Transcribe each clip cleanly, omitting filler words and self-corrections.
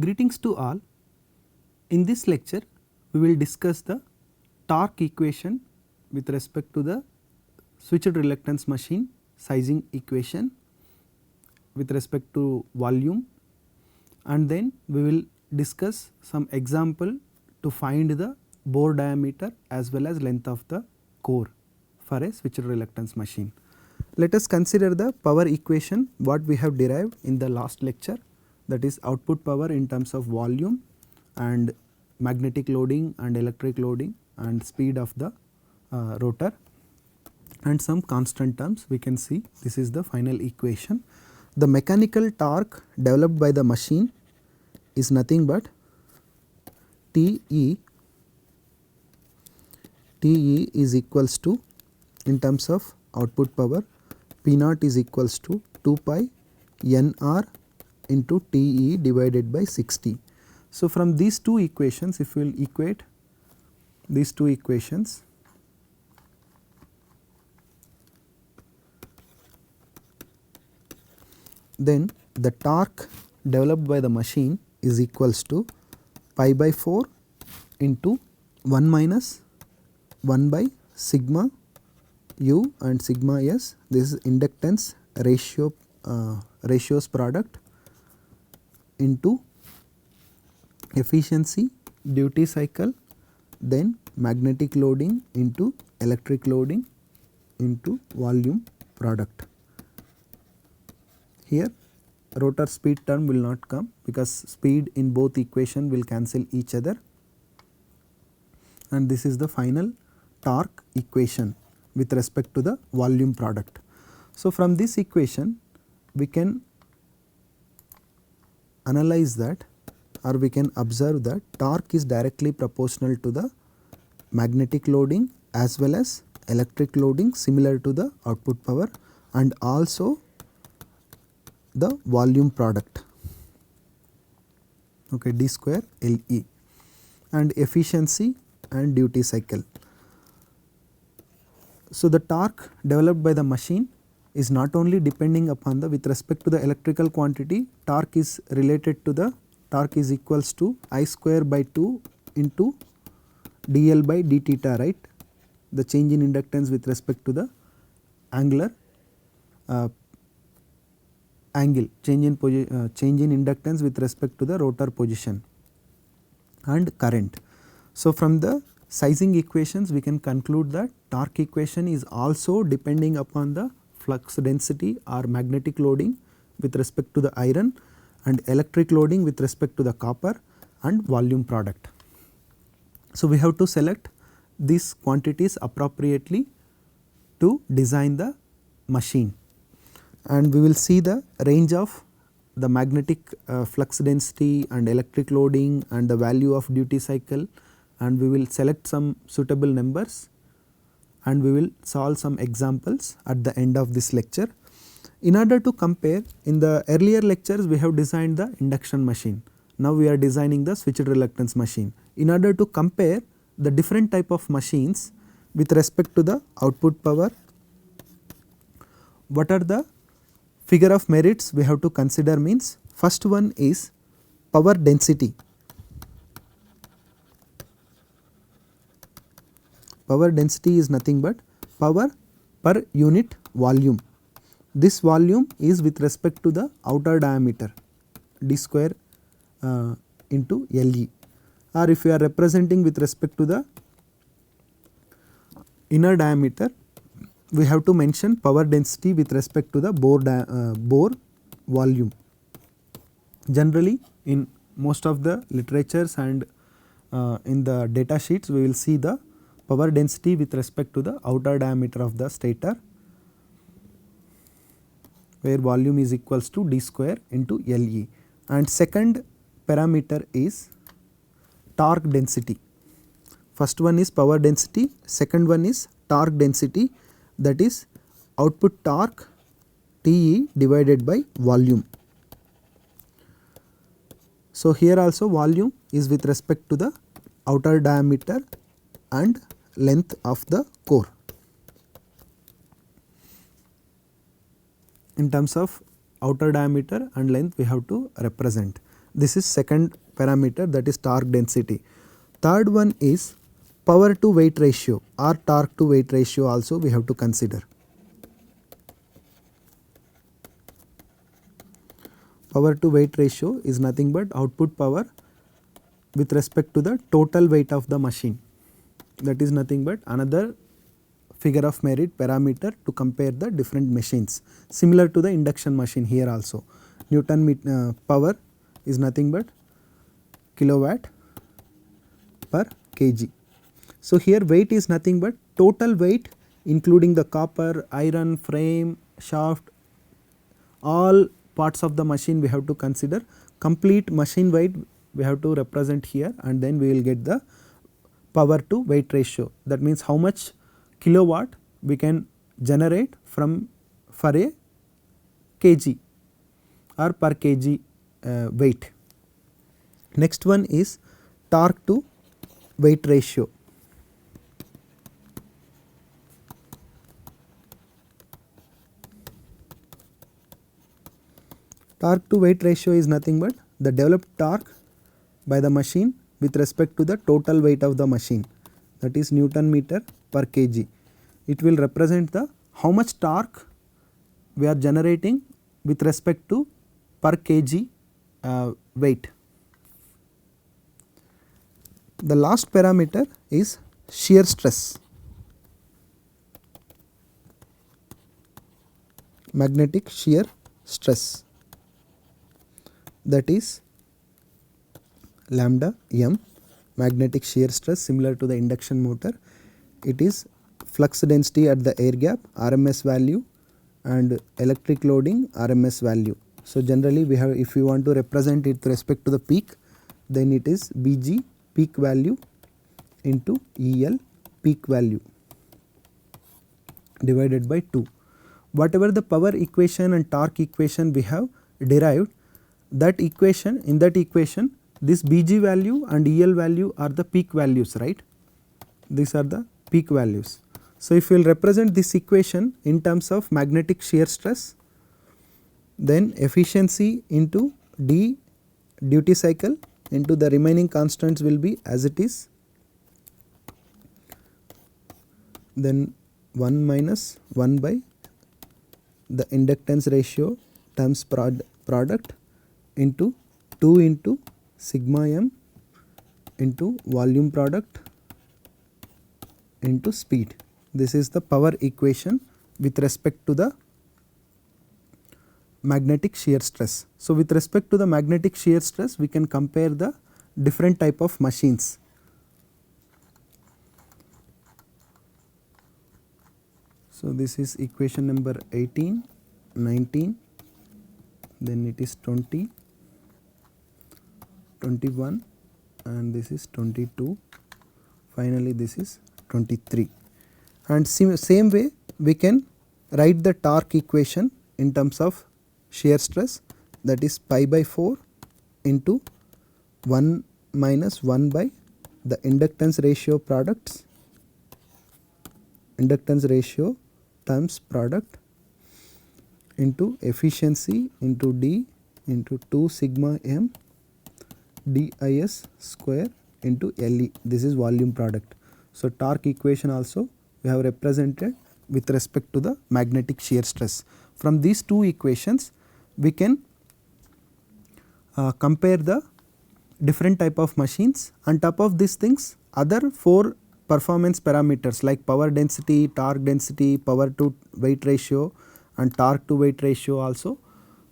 Greetings to all. In this lecture, we will discuss the torque equation with respect to the switched reluctance machine sizing equation with respect to volume, and then we will discuss some example to find the bore diameter as well as length of the core for a switched reluctance machine. Let us consider the power equation what we have derived in the last lecture, that is output power in terms of volume and magnetic loading and electric loading and speed of the rotor and some constant terms we can see. This is the final equation. The mechanical torque developed by the machine is nothing but TE is equals to, in terms of output power, P naught is equals to 2 pi NR into TE divided by 60. So, from these two equations, if we will equate these two equations, then the torque developed by the machine is equals to pi by 4 into 1 minus 1 by sigma u and sigma s. This is inductance ratios product into efficiency, duty cycle, then magnetic loading into electric loading into volume product. Here rotor speed term will not come because speed in both equation will cancel each other, and this is the final torque equation with respect to the volume product. So, from this equation we can analyze that, or we can observe that torque is directly proportional to the magnetic loading as well as electric loading similar to the output power, and also the volume product, okay, d square LE, and efficiency and duty cycle. So, the torque developed by the machine is not only depending upon the, with respect to the electrical quantity, torque is related to the, torque is equals to I square by 2 into dl by d theta, right, the change in inductance with respect to the angular angle, change in inductance with respect to the rotor position and current. So, from the sizing equations we can conclude that torque equation is also depending upon the flux density or magnetic loading with respect to the iron and electric loading with respect to the copper and volume product. So, we have to select these quantities appropriately to design the machine, and we will see the range of the magnetic flux density and electric loading and the value of duty cycle, and we will select some suitable numbers and we will solve some examples at the end of this lecture. In order to compare, in the earlier lectures we have designed the induction machine, now we are designing the switched reluctance machine. In order to compare the different type of machines with respect to the output power, what are the figure of merits we have to consider means, first one is power density. Power density is nothing but power per unit volume. This volume is with respect to the outer diameter d square into LE, or if you are representing with respect to the inner diameter, we have to mention power density with respect to the bore volume. Generally in most of the literatures and in the data sheets we will see the power density with respect to the outer diameter of the stator, where volume is equals to d square into LE, and second parameter is torque density. First one is power density, second one is torque density, that is output torque TE divided by volume. So, here also volume is with respect to the outer diameter and length of the core. In terms of outer diameter and length we have to represent, This is second parameter, that is torque density. Third one is power to weight ratio or torque to weight ratio also we have to consider. Power to weight ratio is nothing but output power with respect to the total weight of the machine. That is nothing but another figure of merit parameter to compare the different machines, similar to the induction machine here also. Newton power is nothing but kilowatt per kg. So here weight is nothing but total weight including the copper, iron, frame, shaft, all parts of the machine we have to consider. Complete machine weight we have to represent here, and then we will get the power to weight ratio. That means how much kilowatt we can generate from for a kg or per kg weight. Next one is torque to weight ratio. Torque to weight ratio is nothing but the developed torque by the machine with respect to the total weight of the machine, that is Newton meter per kg. It will represent the how much torque we are generating with respect to per kg weight. The last parameter is shear stress, magnetic shear stress, that is lambda m, magnetic shear stress similar to the induction motor. It is flux density at the air gap RMS value and electric loading RMS value. So generally we have, if you want to represent it with respect to the peak, then it is Bg peak value into EL peak value divided by 2. Whatever the power equation and torque equation we have derived, that equation, in that equation this Bg value and EL value are the peak values, right? These are the peak values. So if we will represent this equation in terms of magnetic shear stress, then efficiency into D duty cycle into the remaining constants will be as it is, then 1 minus 1 by the inductance ratio times product into 2 into sigma m into volume product into speed. This is the power equation with respect to the magnetic shear stress. So with respect to the magnetic shear stress, we can compare the different type of machines. So this is equation number 18, 19, then it is 20, 21, and this is 22, finally this is 23. And same way we can write the torque equation in terms of shear stress, that is pi by 4 into 1 minus 1 by the inductance ratio products, inductance ratio times product into efficiency into D into 2 sigma m dis square into Le. This is volume product. So torque equation also we have represented with respect to the magnetic shear stress. From these two equations we can compare the different type of machines. On top of these things, other 4 performance parameters like power density, torque density, power to weight ratio and torque to weight ratio also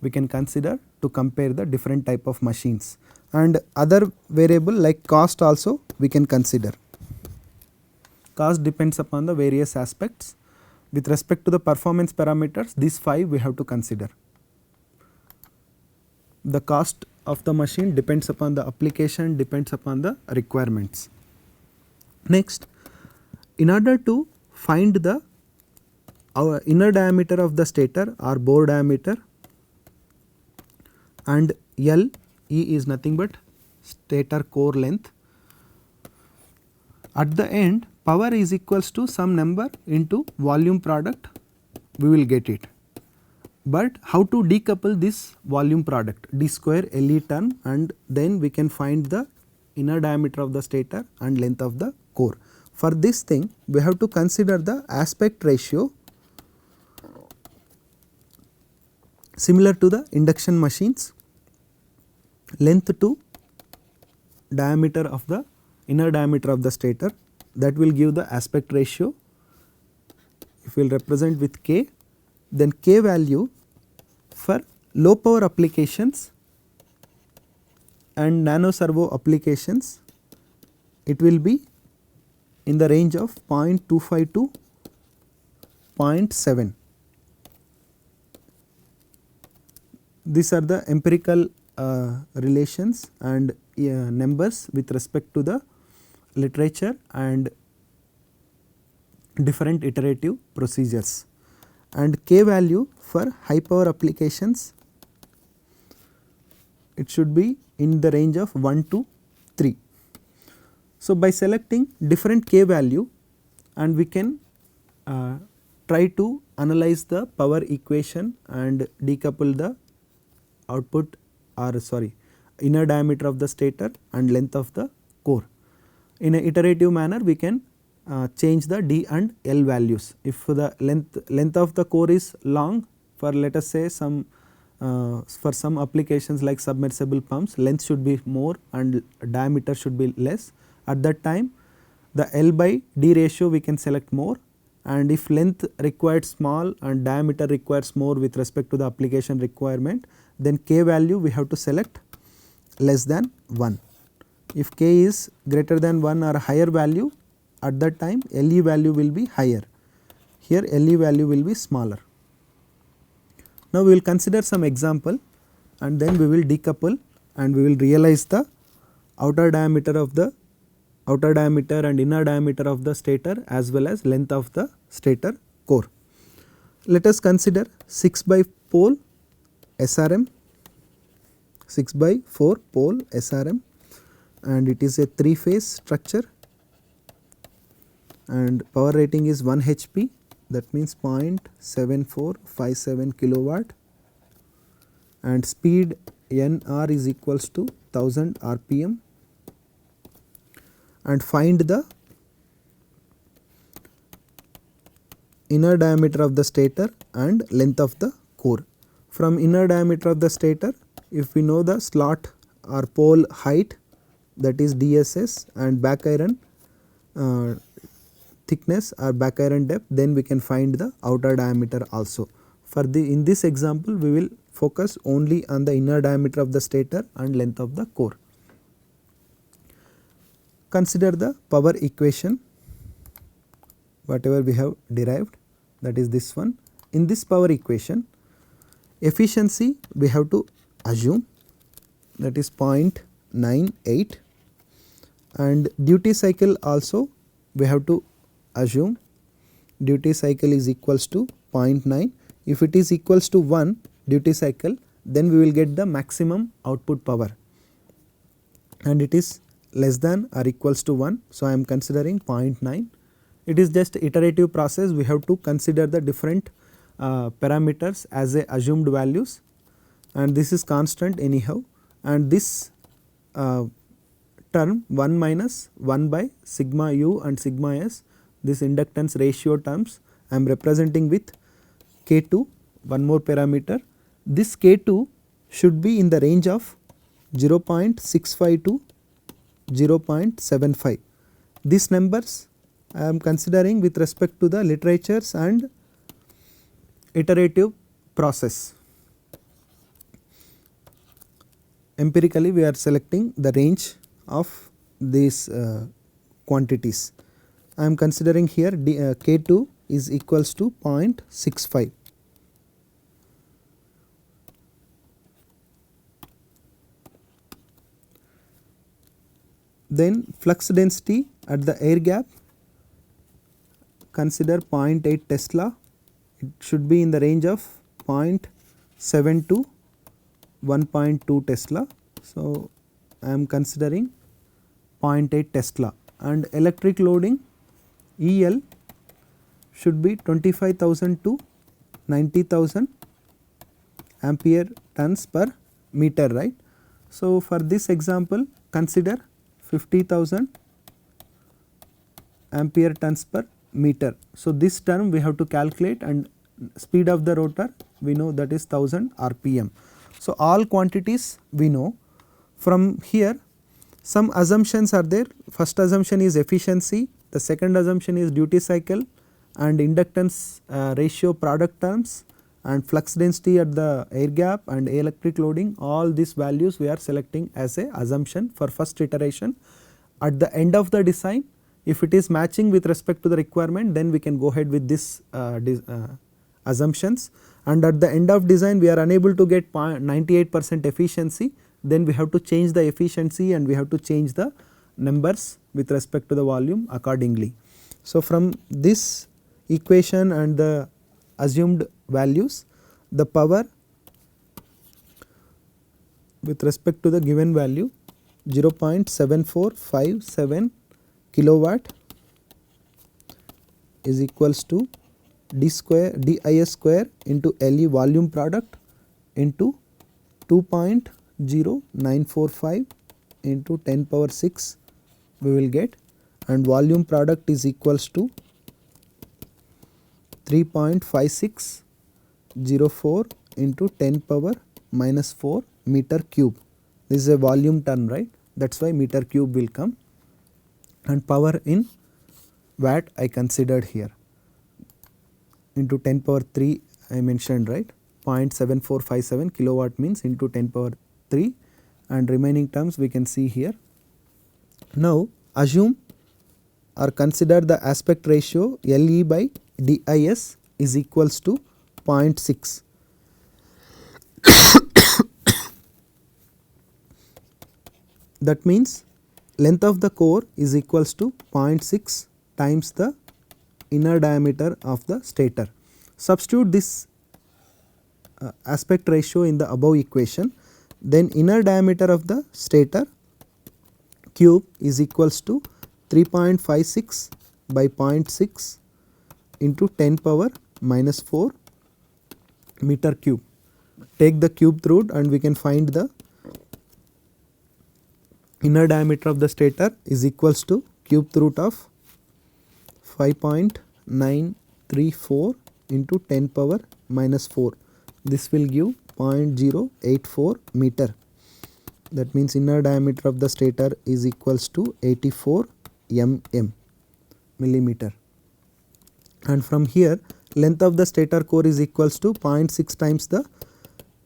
we can consider to compare the different type of machines, and other variable like cost also we can consider. Cost depends upon the various aspects. With respect to the performance parameters, these 5 we have to consider. The cost of the machine depends upon the application, depends upon the requirements. Next, in order to find the inner diameter of the stator or bore diameter, and L, E is nothing but stator core length, at the end power is equals to some number into volume product, we will get it. but how to decouple this volume product d square Le term, and then we can find the inner diameter of the stator and length of the core. For this thing we have to consider the aspect ratio similar to the induction machines, length to diameter of the inner diameter of the stator, that will give the aspect ratio. If we will represent with K, then K value for low power applications and nano servo applications, it will be in the range of 0.25 to 0.7. These are the empirical relations and numbers with respect to the literature and different iterative procedures. And K value for high power applications, it should be in the range of 1 to 3. So, by selecting different K value, and we can try to analyze the power equation and decouple the output, or sorry, inner diameter of the stator and length of the core. In an iterative manner we can change the D and L values. If the length of the core is long, for let us say some for some applications like submersible pumps, length should be more and diameter should be less. At that time the L by D ratio we can select more, and if length required small and diameter requires more with respect to the application requirement, then K value we have to select less than 1. If K is greater than 1 or higher value, at that time Le value will be higher, here Le value will be smaller. Now we will consider some example, and then we will decouple and we will realize the outer diameter and inner diameter of the stator as well as length of the stator core. Let us consider 6 by pole SRM, 6 by 4 pole SRM, and it is a 3 phase structure, and power rating is 1 HP, that means 0.7457 kilowatt, and speed NR is equals to 1000 RPM, and find the inner diameter of the stator and length of the core. From inner diameter of the stator, if we know the slot or pole height, that is DSS, and back iron thickness or back iron depth, then we can find the outer diameter also. For in this example we will focus only on the inner diameter of the stator and length of the core. Consider the power equation whatever we have derived, that is this one. In this power equation, efficiency we have to assume, that is 0.98, and duty cycle also we have to assume, duty cycle is equals to 0.9. If it is equals to 1 duty cycle, then we will get the maximum output power, and it is less than or equals to 1. So, I am considering 0.9. It is just iterative process, we have to consider the different parameters as a assumed values, and this is constant anyhow, and this term 1 minus 1 by sigma u and sigma s, this inductance ratio terms I am representing with K2, one more parameter. This K2 should be in the range of 0.65 to 0.75. These numbers I am considering with respect to the literatures and iterative process. Empirically we are selecting the range of these quantities. I am considering here K2 is equals to 0.65. Then flux density at the air gap, consider 0.8 Tesla, it should be in the range of 0.7 to 1.2 Tesla. So, I am considering 0.8 Tesla, and electric loading EL should be 25,000 to 90,000 ampere tons per meter, right. So, for this example consider 50,000 ampere tons per meter. So, this term we have to calculate, and speed of the rotor we know that is 1000 rpm. So, all quantities we know. From here some assumptions are there. First assumption is efficiency, the second assumption is duty cycle and inductance ratio product terms and flux density at the air gap and electric loading. All these values we are selecting as a assumption for first iteration. At the end of the design, if it is matching with respect to the requirement, then we can go ahead with this assumptions, and at the end of design we are unable to get 98% efficiency, then we have to change the efficiency and we have to change the numbers with respect to the volume accordingly. So, from this equation and the assumed values, the power with respect to the given value 0.7457 kilowatt is equals to dis square into Le volume product into 2.0945 into 10 power 6 we will get, and volume product is equals to 3.5604 into 10 power minus 4 meter cube. This is a volume ton, right, that is why meter cube will come, and power in watt I considered here into 10 power 3 I mentioned, right, 0.7457 kilowatt means into 10 power 3, and remaining terms we can see here. Now assume or consider the aspect ratio Le by dis is equals to 0.6. That means length of the core is equals to 0.6 times the inner diameter of the stator. Substitute this aspect ratio in the above equation, then inner diameter of the stator cube is equals to 3.56 by 0.6 into 10 power minus 4 meter cube. Take the cube root and we can find the inner diameter of the stator is equals to cube root of 5.934 into 10 power minus 4. This will give 0.084 meter. That means inner diameter of the stator is equals to 84 millimeter. And from here length of the stator core is equals to 0.6 times the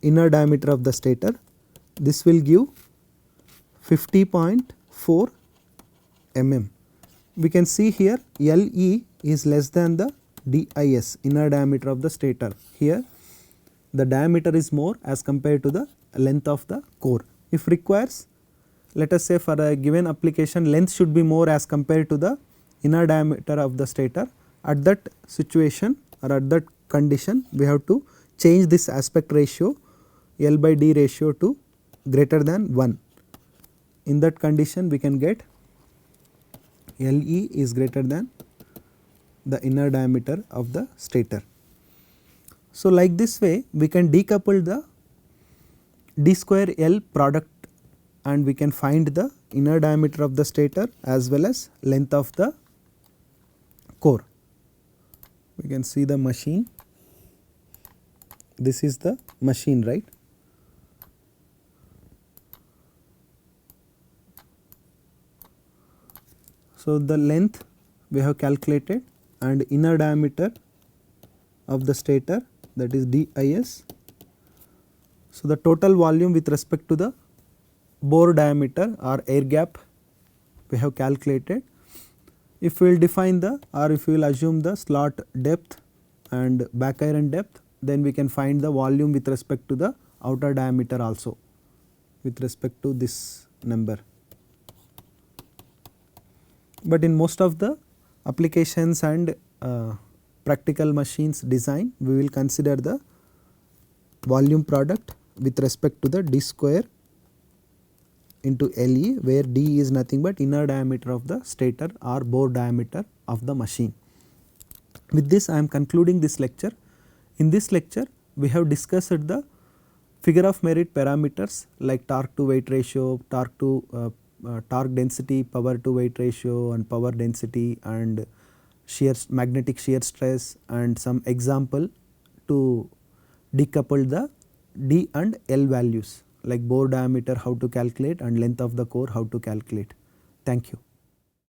inner diameter of the stator. This will give 50.4 mm. We can see here Le is less than the dis, inner diameter of the stator. Here the diameter is more as compared to the length of the core. If requires, let us say for a given application length should be more as compared to the inner diameter of the stator. At that situation or at that condition we have to change this aspect ratio L by D ratio to greater than 1. In that condition we can get Le is greater than the inner diameter of the stator. So, like this way we can decouple the D square L product and we can find the inner diameter of the stator as well as length of the core. We can see the machine. This is the machine, right. So, the length we have calculated and inner diameter of the stator, that is dis. So, the total volume with respect to the bore diameter or air gap we have calculated. If we will define the or if we will assume the slot depth and back iron depth, then we can find the volume with respect to the outer diameter also with respect to this number. But in most of the applications and practical machines design, we will consider the volume product with respect to the D square into Le, where D is nothing but inner diameter of the stator or bore diameter of the machine. With this I am concluding this lecture. In this lecture we have discussed the Figure of merit parameters like torque to weight ratio, torque density, power to weight ratio and power density, and magnetic shear stress, and some example to decouple the D and L values like bore diameter how to calculate and length of the core how to calculate. Thank you.